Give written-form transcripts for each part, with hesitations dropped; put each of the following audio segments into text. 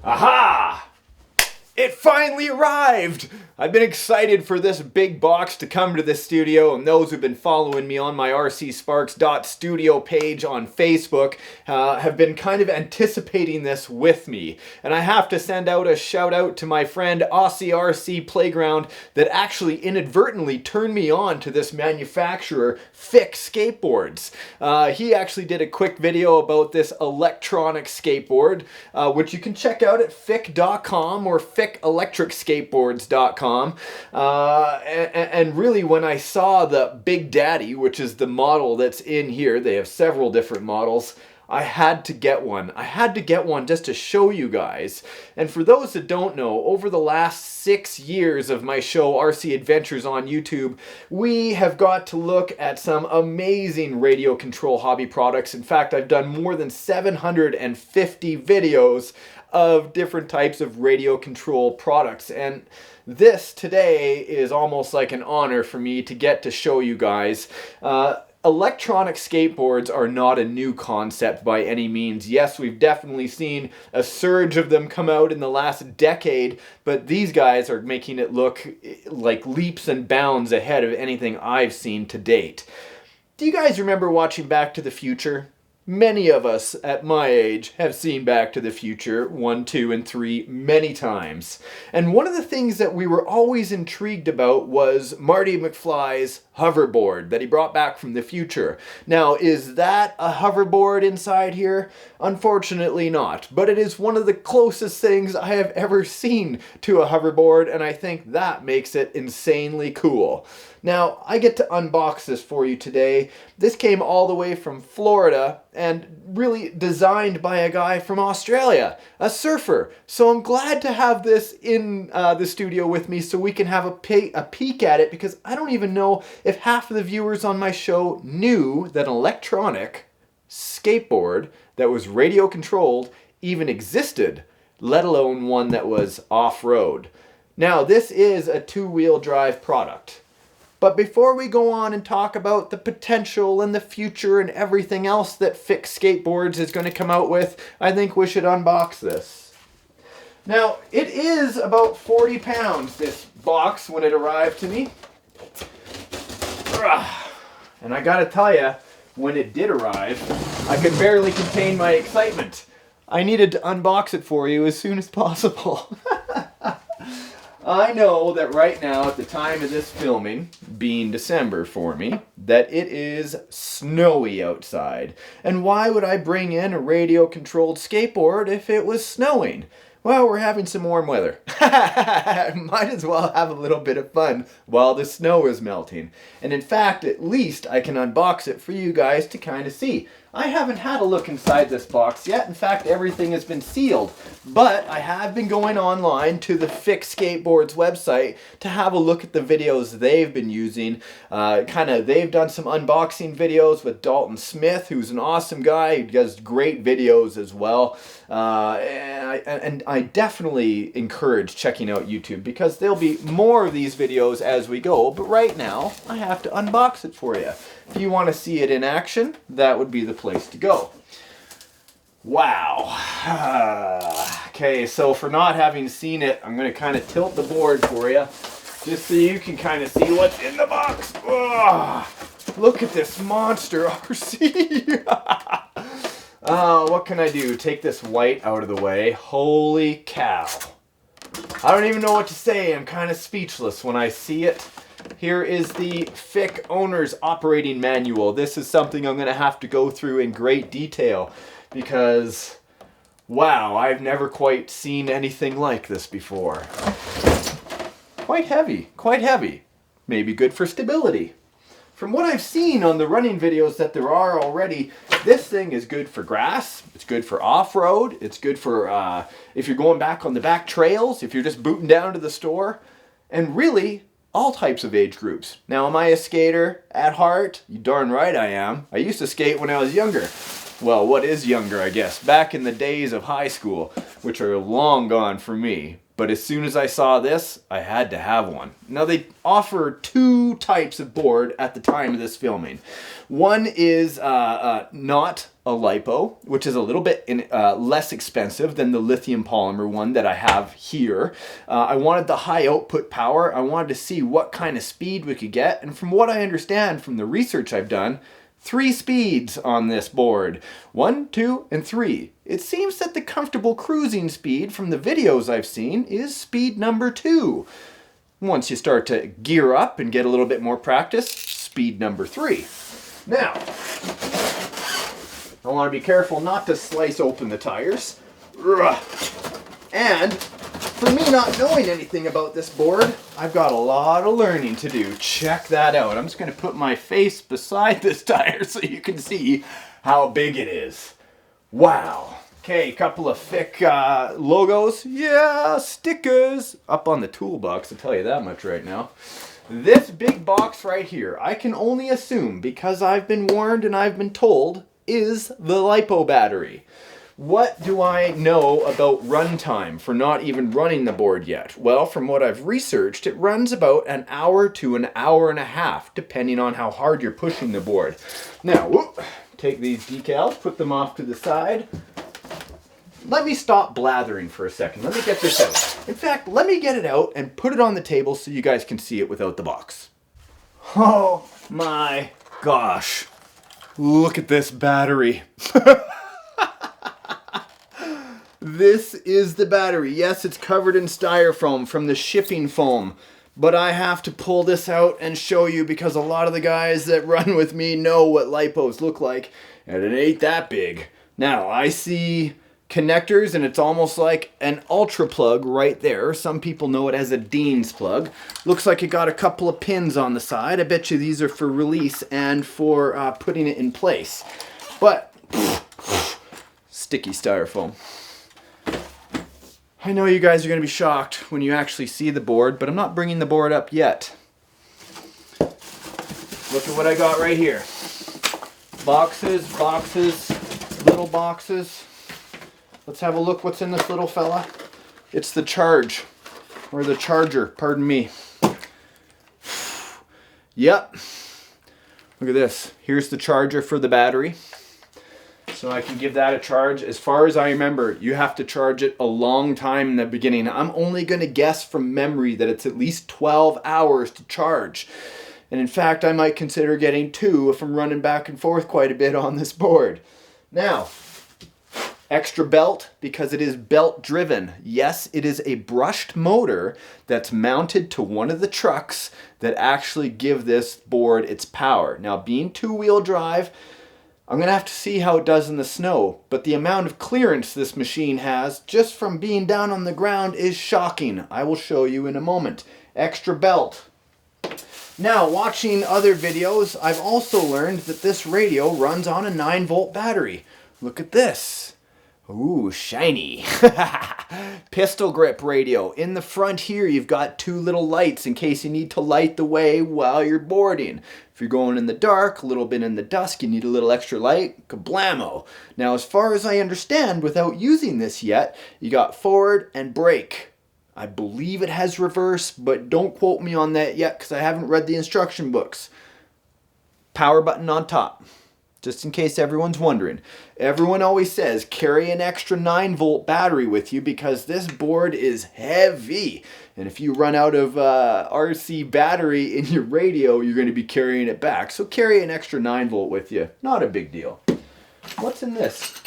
Aha! It finally arrived! I've been excited for this big box to come to the studio, and those who've been following me on my rcsparks.studio page on Facebook have been kind of anticipating this with me. And I have to send out a shout out to my friend Aussie RC Playground that actually inadvertently turned me on to this manufacturer, FiiK Skateboards. He actually did a quick video about this electronic skateboard, which you can check out at FiiK.com or FiiKelectricskateboards.com. And really, when I saw the Big Daddy, which is the model that's in here, they have several different models, I had to get one. I had to get one just to show you guys. And for those that don't know, over the last 6 years of my show, RC Adventures on YouTube, we have got to look at some amazing radio control hobby products. In fact, I've done more than 750 videos of different types of radio control products. And this today is almost like an honor for me to get to show you guys. Electronic skateboards are not a new concept by any means. Yes, we've definitely seen a surge of them come out in the last decade, but these guys are making it look like leaps and bounds ahead of anything I've seen to date. Do you guys remember watching Back to the Future? Many of us at my age have seen Back to the Future 1, 2, and 3 many times. And one of the things that we were always intrigued about was Marty McFly's hoverboard that he brought back from the future. Now, is that a hoverboard inside here? Unfortunately not. But it is one of the closest things I have ever seen to a hoverboard, and I think that makes it insanely cool. Now, I get to unbox this for you today. This came all the way from Florida and really designed by a guy from Australia, a surfer. So I'm glad to have this in the studio with me so we can have a peek at it, because I don't even know if half of the viewers on my show knew that an electronic skateboard that was radio controlled even existed, let alone one that was off-road. Now, this is a two-wheel drive product. But before we go on and talk about the potential and the future and everything else that FiiK Skateboards is going to come out with, I think we should unbox this. Now, it is about 40 pounds, this box, when it arrived to me. And I gotta tell you, when it did arrive, I could barely contain my excitement. I needed to unbox it for you as soon as possible. I know that right now, at the time of this filming, being December for me, that it is snowy outside. And why would I bring in a radio-controlled skateboard if it was snowing? Well, we're having some warm weather. Might as well have a little bit of fun while the snow is melting. And in fact, at least I can unbox it for you guys to kind of see. I haven't had a look inside this box yet. In fact, everything has been sealed. But I have been going online to the FiiK Skateboards website to have a look at the videos they've been using. They've done some unboxing videos with Dalton Smith, who's an awesome guy. He does great videos as well. And I definitely encourage checking out YouTube, because there'll be more of these videos as we go. But right now, I have to unbox it for you. If you want to see it in action, that would be the place to go. Wow. Okay, so for not having seen it, I'm going to kind of tilt the board for you, just so you can kind of see what's in the box. Oh, look at this monster RC. What can I do? Take this white out of the way. Holy cow. I don't even know what to say. I'm kind of speechless when I see it. Here is the FiiK Owner's Operating Manual. This is something I'm going to have to go through in great detail, because, wow, I've never quite seen anything like this before. Quite heavy, quite heavy. Maybe good for stability. From what I've seen on the running videos that there are already, this thing is good for grass, it's good for off-road, it's good for if you're going back on the back trails, if you're just booting down to the store, and really, all types of age groups. Now, am I a skater at heart? You darn right I am. I used to skate when I was younger. Well, what is younger, I guess? Back in the days of high school, which are long gone for me. But as soon as I saw this, I had to have one. Now they offer two types of board at the time of this filming. One is not a lipo, which is a little bit less expensive than the lithium polymer one that I have here. I wanted the high output power. I wanted to see what kind of speed we could get. And from what I understand from the research I've done, 3 speeds on this board. 1, 2, and 3. It seems that the comfortable cruising speed from the videos I've seen is speed number 2. Once you start to gear up and get a little bit more practice, speed number 3. Now, I want to be careful not to slice open the tires. And for me not knowing anything about this board, I've got a lot of learning to do. Check that out. I'm just going to put my face beside this tire so you can see how big it is. Wow. Okay, a couple of FiiK logos. Yeah, stickers. Up on the toolbox, I'll tell you that much right now. This big box right here, I can only assume, because I've been warned and I've been told, is the Lipo Battery. What do I know about runtime for not even running the board yet? Well, from what I've researched, it runs about an hour to an hour and a half, depending on how hard you're pushing the board. Now, whoop, take these decals, put them off to the side. Let me stop blathering for a second. Let me get this out. In fact, let me get it out and put it on the table so you guys can see it without the box. Oh my gosh. Look at this battery. This is the battery. Yes, it's covered in styrofoam from the shipping foam, but I have to pull this out and show you because a lot of the guys that run with me know what lipos look like, and it ain't that big. Now, I see connectors and it's almost like an ultra plug right there. Some people know it as a Dean's plug. Looks like it got a couple of pins on the side. I bet you these are for release and for putting it in place. But, sticky styrofoam. I know you guys are going to be shocked when you actually see the board, but I'm not bringing the board up yet. Look at what I got right here. Boxes, boxes, little boxes. Let's have a look what's in this little fella. It's the charge, or the charger, pardon me. Yep. Look at this. Here's the charger for the battery. So I can give that a charge. As far as I remember, you have to charge it a long time in the beginning. I'm only going to guess from memory that it's at least 12 hours to charge. And in fact, I might consider getting 2 if I'm running back and forth quite a bit on this board. Now, extra belt because it is belt driven. Yes, it is a brushed motor that's mounted to one of the trucks that actually give this board its power. Now, being 2-wheel drive, I'm going to have to see how it does in the snow, but the amount of clearance this machine has just from being down on the ground is shocking. I will show you in a moment. Extra belt. Now, watching other videos, I've also learned that this radio runs on a 9-volt battery. Look at this. Ooh, shiny. Pistol grip radio. In the front here, you've got 2 little lights in case you need to light the way while you're boarding. If you're going in the dark, a little bit in the dusk, you need a little extra light, kablamo. Now, as far as I understand, without using this yet, you got forward and brake. I believe it has reverse, but don't quote me on that yet because I haven't read the instruction books. Power button on top. Just in case everyone's wondering. Everyone always says carry an extra 9-volt battery with you because this board is heavy. And if you run out of RC battery in your radio, you're going to be carrying it back. So carry an extra 9-volt with you. Not a big deal. What's in this?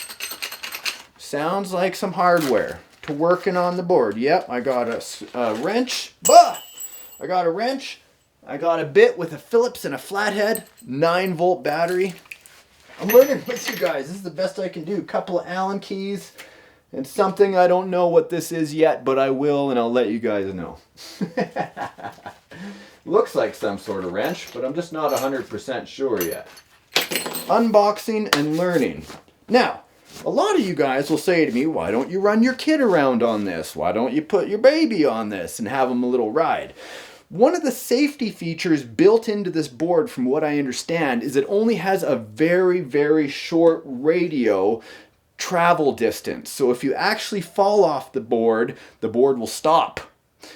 Sounds like some hardware to working on the board. Yep, I got a wrench. Bah! I got a wrench. I got a bit with a Phillips and a flathead. 9-volt battery. I'm learning with you guys. This is the best I can do. Couple of Allen keys and something I don't know what this is yet, but I will and I'll let you guys know. Looks like some sort of wrench, but I'm just not 100% sure yet. Unboxing and learning. Now, a lot of you guys will say to me, why don't you run your kid around on this? Why don't you put your baby on this and have them a little ride? One of the safety features built into this board, from what I understand, is it only has a very, very short radio travel distance. So if you actually fall off the board will stop.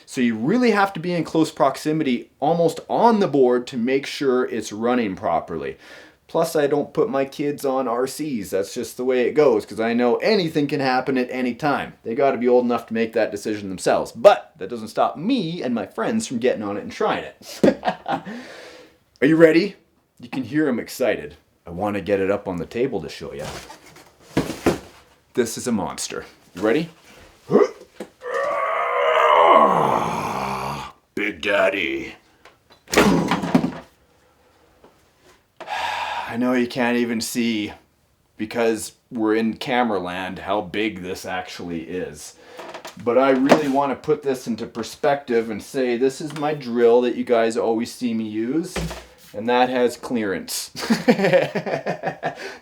So you really have to be in close proximity, almost on the board, to make sure it's running properly. Plus, I don't put my kids on RCs. That's just the way it goes, because I know anything can happen at any time. They got to be old enough to make that decision themselves. But that doesn't stop me and my friends from getting on it and trying it. Are you ready? You can hear I'm excited. I want to get it up on the table to show you. This is a monster. You ready? Big Daddy. I know you can't even see, because we're in camera land, how big this actually is. But I really want to put this into perspective and say this is my drill that you guys always see me use. And that has clearance.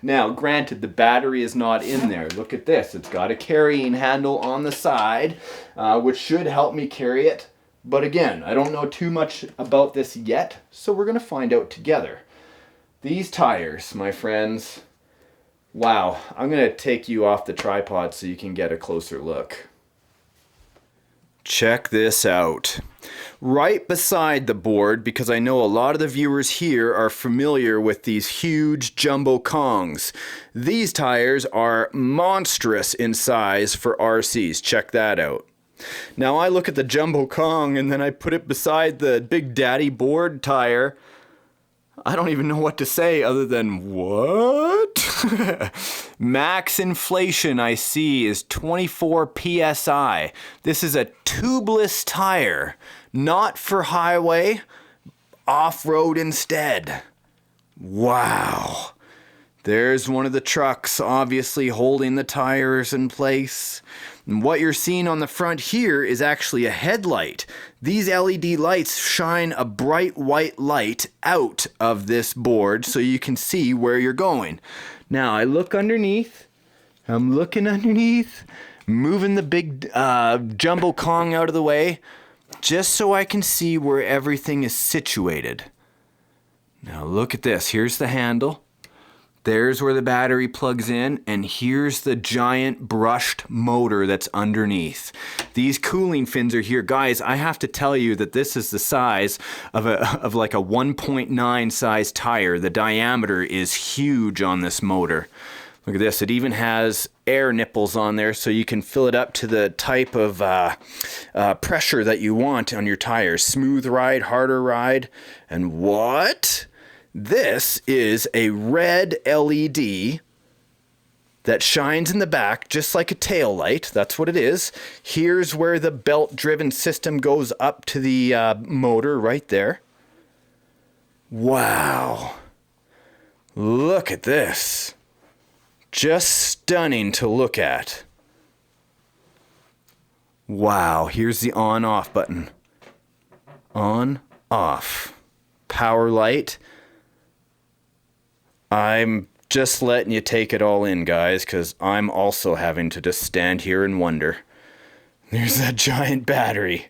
Now, granted, the battery is not in there. Look at this. It's got a carrying handle on the side, which should help me carry it. But again, I don't know too much about this yet, so we're going to find out together. These tires, my friends, wow. I'm going to take you off the tripod so you can get a closer look. Check this out. Right beside the board, because I know a lot of the viewers here are familiar with these huge jumbo Kongs. These tires are monstrous in size for RCs. Check that out. Now I look at the jumbo Kong and then I put it beside the Big Daddy board tire. I don't even know what to say other than what? Max inflation I see is 24 psi. This is a tubeless tire, not for highway, off-road instead. Wow. There's one of the trucks obviously holding the tires in place. And what you're seeing on the front here is actually a headlight. These LED lights shine a bright white light out of this board so you can see where you're going. Now I look underneath. I'm looking underneath, moving the big jumbo Kong out of the way just so I can see where everything is situated. Now look at this. Here's the handle. There's where the battery plugs in, and here's the giant brushed motor that's underneath. These cooling fins are here. Guys, I have to tell you that this is the size of like a 1.9 size tire. The diameter is huge on this motor. Look at this. It even has air nipples on there so you can fill it up to the type of pressure that you want on your tires. Smooth ride, harder ride, and what? This is a red LED that shines in the back just like a tail light. That's what it is. Here's where the belt-driven system goes up to the motor right there. Wow. Look at this. Just stunning to look at. Wow. Here's the on-off button. On, off. Power light. I'm just letting you take it all in, guys, because I'm also having to just stand here and wonder. There's that giant battery.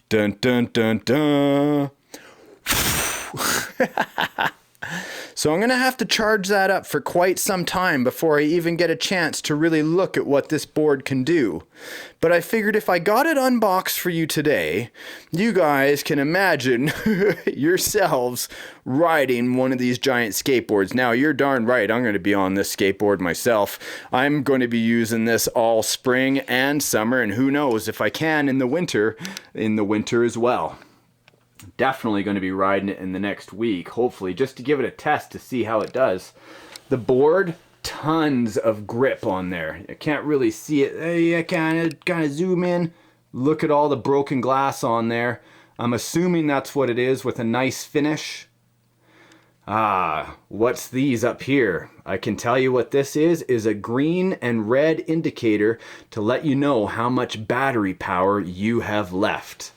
Dun, dun, dun, dun. So I'm going to have to charge that up for quite some time before I even get a chance to really look at what this board can do. But I figured if I got it unboxed for you today, you guys can imagine yourselves riding one of these giant skateboards. Now, you're darn right, I'm going to be on this skateboard myself. I'm going to be using this all spring and summer, and who knows if I can in the winter as well. Definitely going to be riding it in the next week, hopefully, just to give it a test to see how it does. The board, tons of grip on there. I can't really see it. I kind of zoom in. Look at all the broken glass on there. I'm assuming that's what it is with a nice finish. What's these up here? I can tell you what this is a green and red indicator to let you know how much battery power you have left.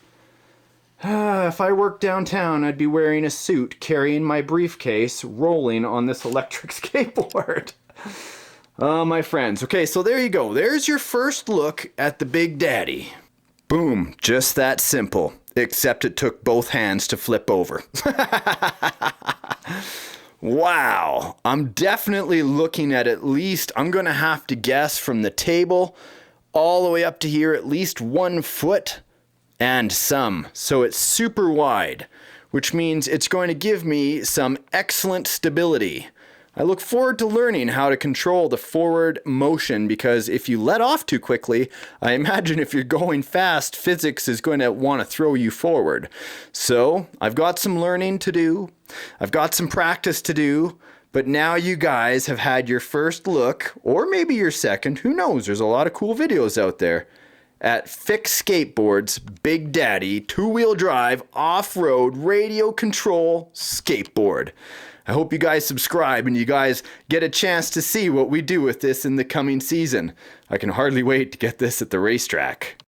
If I worked downtown, I'd be wearing a suit, carrying my briefcase, rolling on this electric skateboard. Oh, my friends. Okay, so there you go. There's your first look at the Big Daddy. Boom. Just that simple. Except it took both hands to flip over. Wow, I'm definitely looking at least, I'm going to have to guess from the table all the way up to here, at least 1 foot and some. So it's super wide, which means it's going to give me some excellent stability. I look forward to learning how to control the forward motion, because if you let off too quickly, I imagine if you're going fast, physics is going to want to throw you forward. So I've got some learning to do. I've got some practice to do. But now you guys have had your first look, or maybe your second, who knows, there's a lot of cool videos out there, at FiiK Skateboard's Big Daddy 2-wheel drive off-road radio control skateboard. I hope you guys subscribe and you guys get a chance to see what we do with this in the coming season. I can hardly wait to get this at the racetrack.